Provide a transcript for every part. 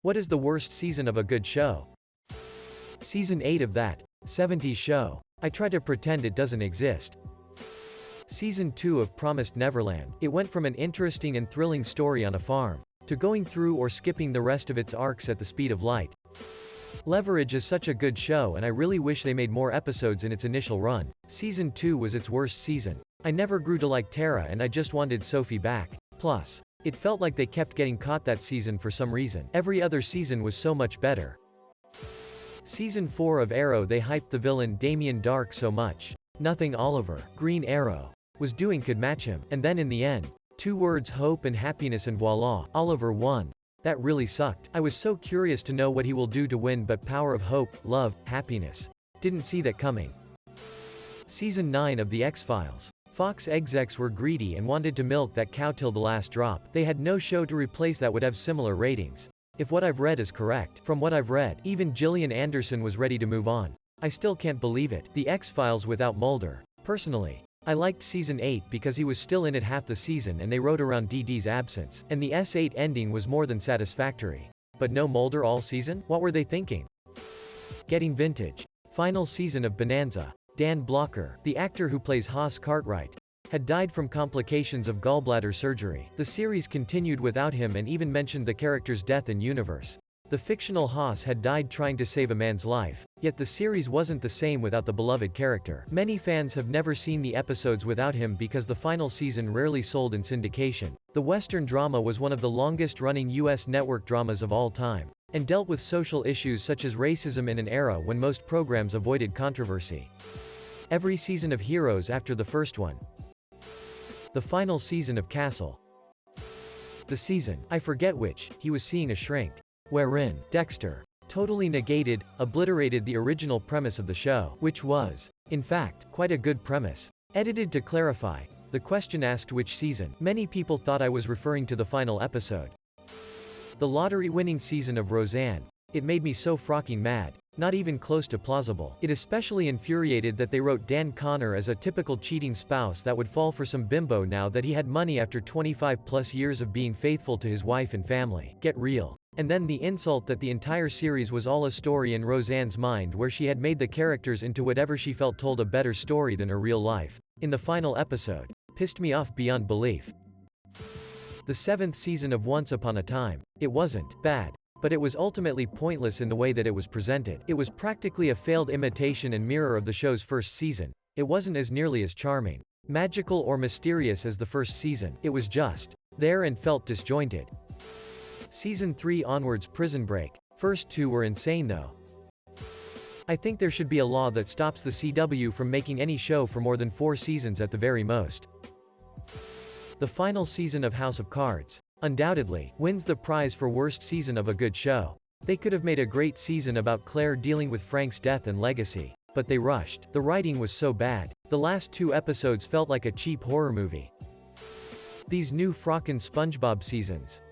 What is the worst season of a good show? Season 8 of that 70s show. I try to pretend it doesn't exist. Season 2 of Promised Neverland. It went from an interesting and thrilling story on a farm, to going through or skipping the rest of its arcs at the speed of light. Leverage is such a good show and I really wish they made more episodes in its initial run. Season 2 was its worst season. I never grew to like Tara and I just wanted Sophie back. Plus, it felt like they kept getting caught that season for some reason. Every other season was so much better. Season 4 of Arrow. They hyped the villain Damien Dark so much. Nothing Oliver, Green Arrow, was doing could match him. And then in the end, 2 words, hope and happiness, and voila, Oliver won. That really sucked. I was so curious to know what he will do to win, but power of hope, love, happiness. Didn't see that coming. Season 9 of The X-Files. Fox execs were greedy and wanted to milk that cow till the last drop. They had no show to replace that would have similar ratings. If what I've read is correct. From what I've read, even Gillian Anderson was ready to move on. I still can't believe it. The X-Files without Mulder. Personally, I liked Season 8 because he was still in it half the season and they wrote around DD's absence. And the S8 ending was more than satisfactory. But no Mulder all season? What were they thinking? Getting vintage. Final season of Bonanza. Dan Blocker, the actor who plays Haas Cartwright, had died from complications of gallbladder surgery. The series continued without him and even mentioned the character's death in universe. The fictional Haas had died trying to save a man's life, yet the series wasn't the same without the beloved character. Many fans have never seen the episodes without him because the final season rarely sold in syndication. The Western drama was one of the longest-running U.S. network dramas of all time, and dealt with social issues such as racism in an era when most programs avoided controversy. Every season of Heroes after the first one. The final season of Castle. The season, I forget which, he was seeing a shrink. Wherein, Dexter totally negated, obliterated the original premise of the show, which was, in fact, quite a good premise. Edited to clarify, the question asked which season. Many people thought I was referring to the final episode. The lottery-winning season of Roseanne. It made me so frocking mad. Not even close to plausible. It especially infuriated that they wrote Dan Connor as a typical cheating spouse that would fall for some bimbo now that he had money after 25+ years of being faithful to his wife and family. Get real. And then the insult that the entire series was all a story in Roseanne's mind where she had made the characters into whatever she felt told a better story than her real life. In the final episode. Pissed me off beyond belief. The 7th season of Once Upon a Time. It wasn't bad, but it was ultimately pointless in the way that it was presented. It was practically a failed imitation and mirror of the show's first season. It wasn't as nearly as charming, magical or mysterious as the first season. It was just there and felt disjointed. Season 3 onwards. Prison Break. First 2 were insane though. I think there should be a law that stops the CW from making any show for more than 4 seasons at the very most. The final season of House of Cards undoubtedly wins the prize for worst season of a good show. They could have made a great season about Claire dealing with Frank's death and legacy, but they rushed. The writing was so bad. The last 2 episodes felt like a cheap horror movie. These new frockin' SpongeBob seasons.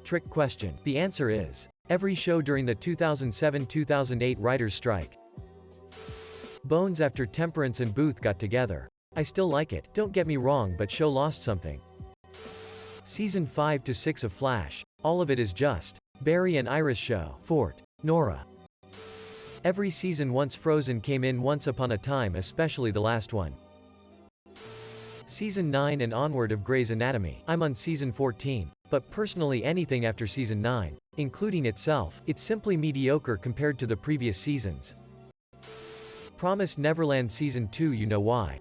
Trick question. The answer is every show during the 2007-2008 writers' strike. Bones after Temperance and Booth got together. I still like it, don't get me wrong, but show lost something. Season 5 to 6 of Flash. All of it is just Barry and Iris show. Fort. Nora. Every season once Frozen came in Once Upon a Time, especially the last one. Season 9 and onward of Grey's Anatomy. I'm on season 14, but personally anything after season 9, including itself, it's simply mediocre compared to the previous seasons. Promised Neverland season 2. You know why.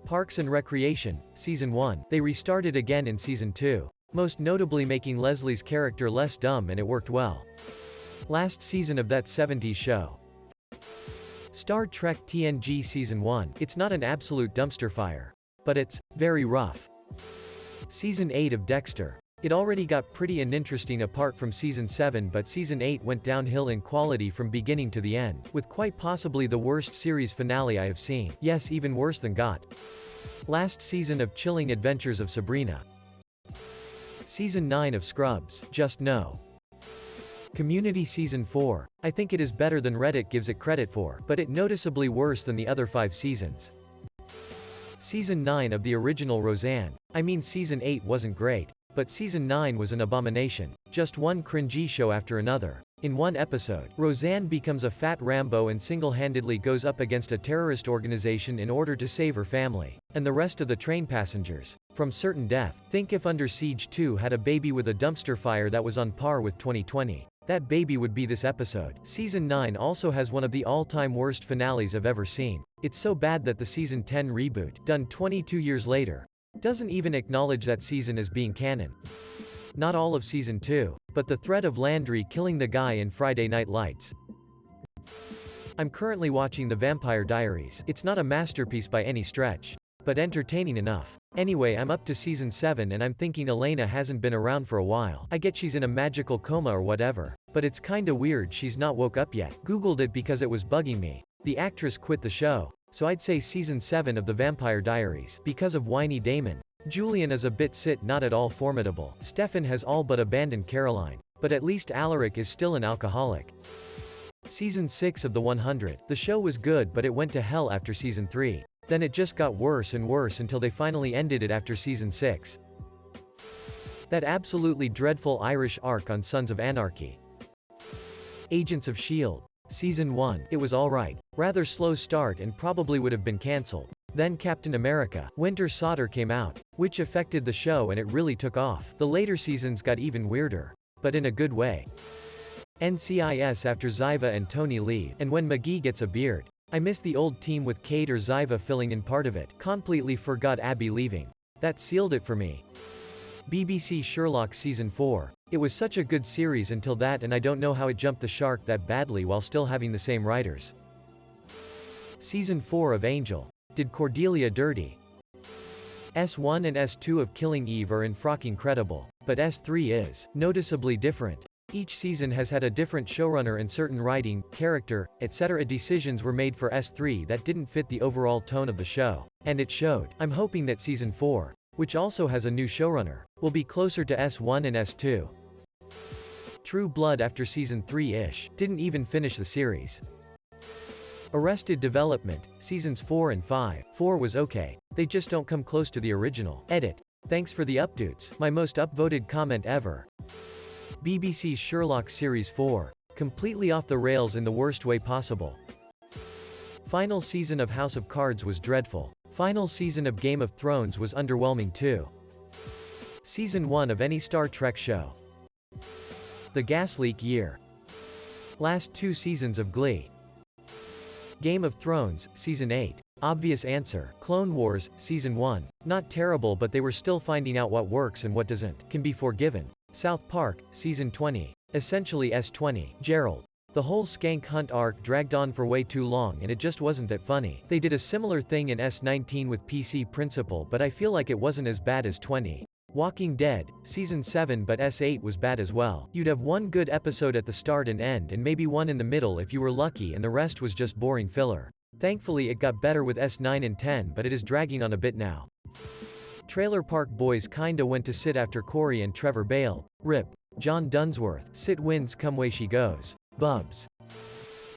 Parks and Recreation, season 1. They restarted again in season 2, most notably making Leslie's character less dumb, and it worked well. Last season of that 70s show. Star Trek TNG season 1. It's not an absolute dumpster fire, but it's very rough. Season 8 of Dexter. It already got pretty and interesting apart from season 7, but season 8 went downhill in quality from beginning to the end, with quite possibly the worst series finale I have seen. Yes, even worse than GOT. Last season of Chilling Adventures of Sabrina. Season 9 of Scrubs. Just no. Community season 4. I think it is better than Reddit gives it credit for, but it noticeably worse than the other 5 seasons. Season 9 of the original Roseanne. I mean season 8 wasn't great, but season 9 was an abomination. Just one cringy show after another. In one episode, Roseanne becomes a fat Rambo and single-handedly goes up against a terrorist organization in order to save her family and the rest of the train passengers from certain death. Think if Under Siege 2 had a baby with a dumpster fire that was on par with 2020. That baby would be this episode. Season 9 also has one of the all-time worst finales I've ever seen. It's so bad that the Season 10 reboot, done 22 years later, doesn't even acknowledge that season as being canon. Not all of Season 2, but the threat of Landry killing the guy in Friday Night Lights. I'm currently watching The Vampire Diaries. It's not a masterpiece by any stretch, but entertaining enough. Anyway, I'm up to Season 7 and I'm thinking Elena hasn't been around for a while. I get she's in a magical coma or whatever, but it's kinda weird she's not woke up yet. Googled it because it was bugging me. The actress quit the show, so I'd say Season 7 of The Vampire Diaries. Because of whiny Damon. Julian is a bit not at all formidable. Stefan has all but abandoned Caroline. But at least Alaric is still an alcoholic. Season 6 of The 100. The show was good but it went to hell after Season 3. Then it just got worse and worse until they finally ended it after Season 6. That absolutely dreadful Irish arc on Sons of Anarchy. Agents of S.H.I.E.L.D. Season 1. It was alright. Rather slow start and probably would have been cancelled. Then Captain America: Winter Soldier came out, which affected the show and it really took off. The later seasons got even weirder. But in a good way. NCIS after Ziva and Tony leave, and when McGee gets a beard. I miss the old team with Kate or Ziva filling in part of it. Completely forgot Abby leaving. That sealed it for me. BBC Sherlock Season 4. It was such a good series until that, and I don't know how it jumped the shark that badly while still having the same writers. Season 4 of Angel. Did Cordelia dirty. S1 and S2 of Killing Eve are in frocking credible, but S3 is noticeably different. Each season has had a different showrunner and certain writing, character, etc. decisions were made for S3 that didn't fit the overall tone of the show. And it showed. I'm hoping that Season 4, which also has a new showrunner, will be closer to S1 and S2. True Blood after Season 3-ish. Didn't even finish the series. Arrested Development, Seasons 4 and 5. 4 was okay. They just don't come close to the original. Edit. Thanks for the updates. My most upvoted comment ever. BBC's Sherlock Series 4. Completely off the rails in the worst way possible. Final season of House of Cards was dreadful. Final season of Game of Thrones was underwhelming too. Season 1 of any Star Trek show. The gas leak year. Last 2 seasons of Glee. Game of Thrones, Season 8. Obvious answer. Clone Wars, Season 1. Not terrible, but they were still finding out what works and what doesn't. Can be forgiven. South Park, Season 20. Essentially S20. Gerald. The whole skank hunt arc dragged on for way too long and it just wasn't that funny. They did a similar thing in S19 with PC Principle, but I feel like it wasn't as bad as 20. Walking Dead, Season 7, but S8 was bad as well. You'd have one good episode at the start and end and maybe one in the middle if you were lucky, and the rest was just boring filler. Thankfully it got better with S9 and 10, but it is dragging on a bit now. Trailer Park Boys kinda went to sit after Corey and Trevor bailed. RIP. John Dunsworth. Sit wins come way she goes. Bubs.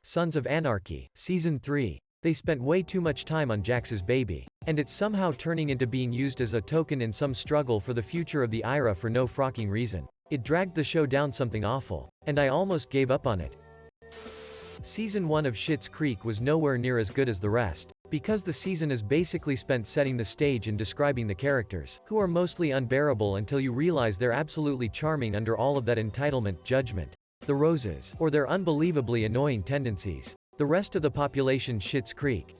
Sons of Anarchy, Season 3. They spent way too much time on Jax's baby. And it's somehow turning into being used as a token in some struggle for the future of the IRA for no frocking reason. It dragged the show down something awful. And I almost gave up on it. Season 1 of Schitt's Creek was nowhere near as good as the rest. Because the season is basically spent setting the stage and describing the characters, who are mostly unbearable until you realize they're absolutely charming under all of that entitlement, judgment. The roses, or their unbelievably annoying tendencies. The rest of the population Schitt's Creek.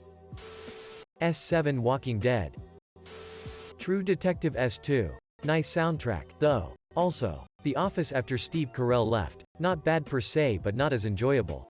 S7 Walking Dead. True Detective S2. Nice soundtrack, though. Also, The Office after Steve Carell left. Not bad per se, but not as enjoyable.